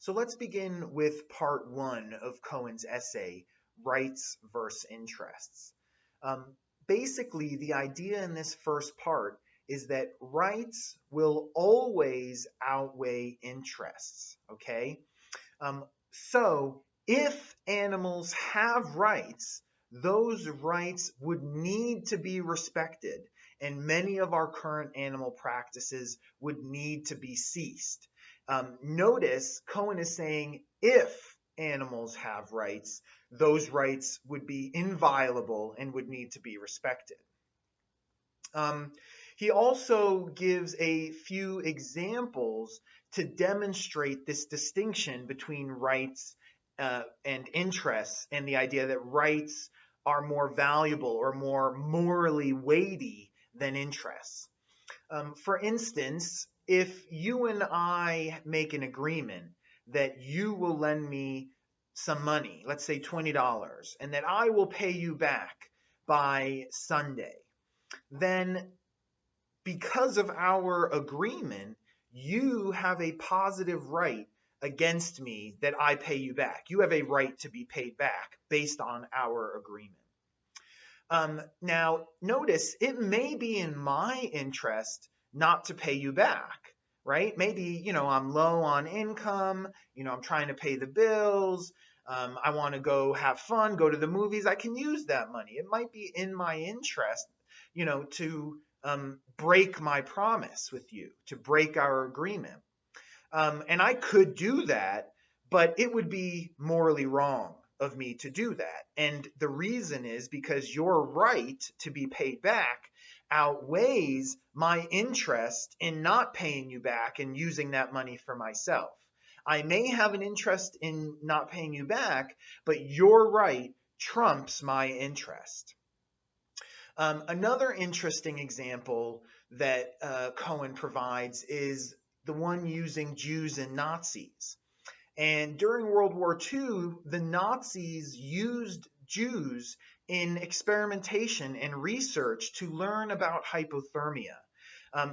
So let's begin with part one of Cohen's essay, Rights versus Interests. Um, Basically, the idea in this first part is that rights will always outweigh interests, okay? So if animals have rights, those rights would need to be respected, and many of our current animal practices would need to be ceased. Notice Cohen is saying if animals have rights, those rights would be inviolable and would need to be respected. Um, he also gives a few examples to demonstrate this distinction between rights and interests, and the idea that rights are more valuable or more morally weighty than interests. For instance, if you and I make an agreement that you will lend me some money, let's say $20, and that I will pay you back by Sunday, then because of our agreement, you have a positive right against me that I pay you back. You have a right to be paid back based on our agreement. Now, notice it may be in my interest not to pay you back, right? Maybe, I'm low on income, I'm trying to pay the bills. I want to go have fun, go to the movies. I can use that money. It might be in my interest, to break my promise with you, to break our agreement. And I could do that, but it would be morally wrong of me to do that. And the reason is because your right to be paid back outweighs my interest in not paying you back and using that money for myself. I may have an interest in not paying you back, but your right trumps my interest. Another interesting example that Cohen provides is the one using Jews and Nazis. And during World War II, the Nazis used Jews in experimentation and research to learn about hypothermia.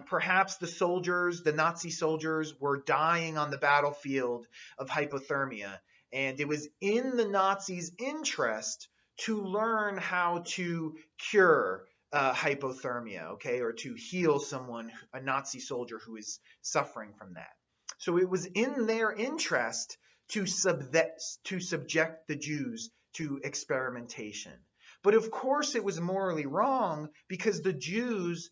Perhaps the Nazi soldiers were dying on the battlefield of hypothermia, and it was in the Nazis' interest to learn how to cure hypothermia, okay, or to heal someone, a Nazi soldier who is suffering from that. So it was in their interest to subject the Jews to experimentation. But of course, it was morally wrong because the Jews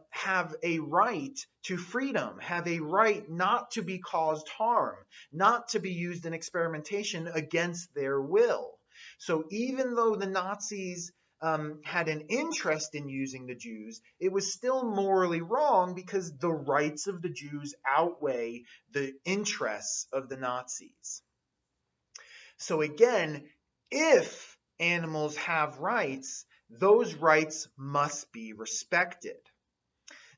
have a right to freedom, have a right not to be caused harm, not to be used in experimentation against their will. So even though the Nazis had an interest in using the Jews, it was still morally wrong because the rights of the Jews outweigh the interests of the Nazis. So again, if animals have rights, those rights must be respected.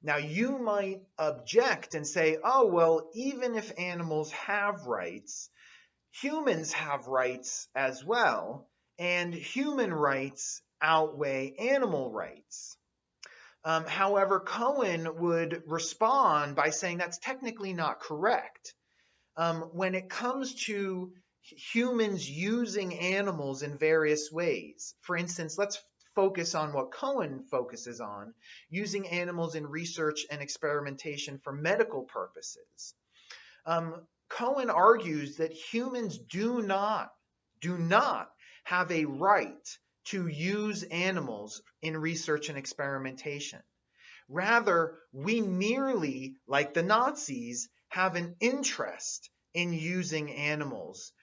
Now, you might object and say, oh, well, even if animals have rights, humans have rights as well, and human rights outweigh animal rights. However, Cohen would respond by saying that's technically not correct. When it comes to humans using animals in various ways, for instance, let's focus on what Cohen focuses on, using animals in research and experimentation for medical purposes. Cohen argues that humans do not have a right to use animals in research and experimentation. Rather, we merely, like the Nazis, have an interest in using animals.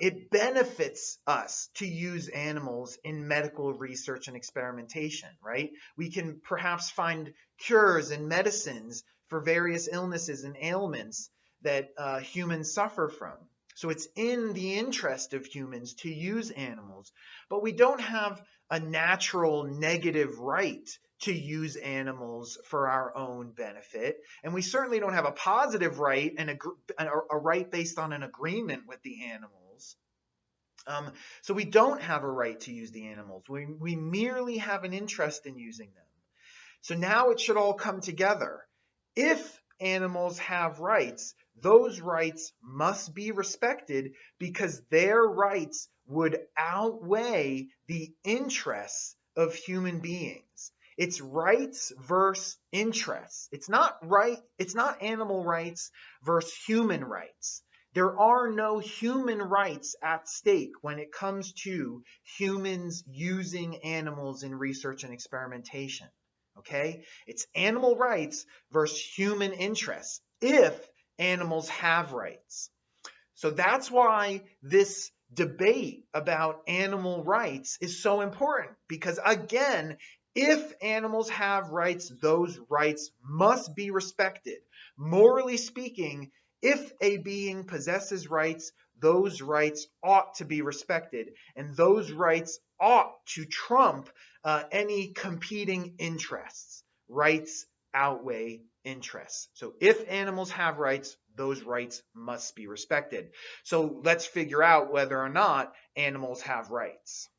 It benefits us to use animals in medical research and experimentation, right? We can perhaps find cures and medicines for various illnesses and ailments that humans suffer from. So it's in the interest of humans to use animals, but we don't have a natural negative right to use animals for our own benefit. And we certainly don't have a positive right and a right based on an agreement with the animals. So we don't have a right to use the animals. We merely have an interest in using them. So now it should all come together. If animals have rights, those rights must be respected because their rights would outweigh the interests of human beings. It's rights versus interests. It's not animal rights versus human rights. There are no human rights at stake when it comes to humans using animals in research and experimentation. Okay? It's animal rights versus human interests if animals have rights. So that's why this debate about animal rights is so important, because again, if animals have rights, those rights must be respected. Morally speaking, if a being possesses rights, those rights ought to be respected, and those rights ought to trump any competing interests. Rights outweigh interests. So if animals have rights, those rights must be respected. So let's figure out whether or not animals have rights.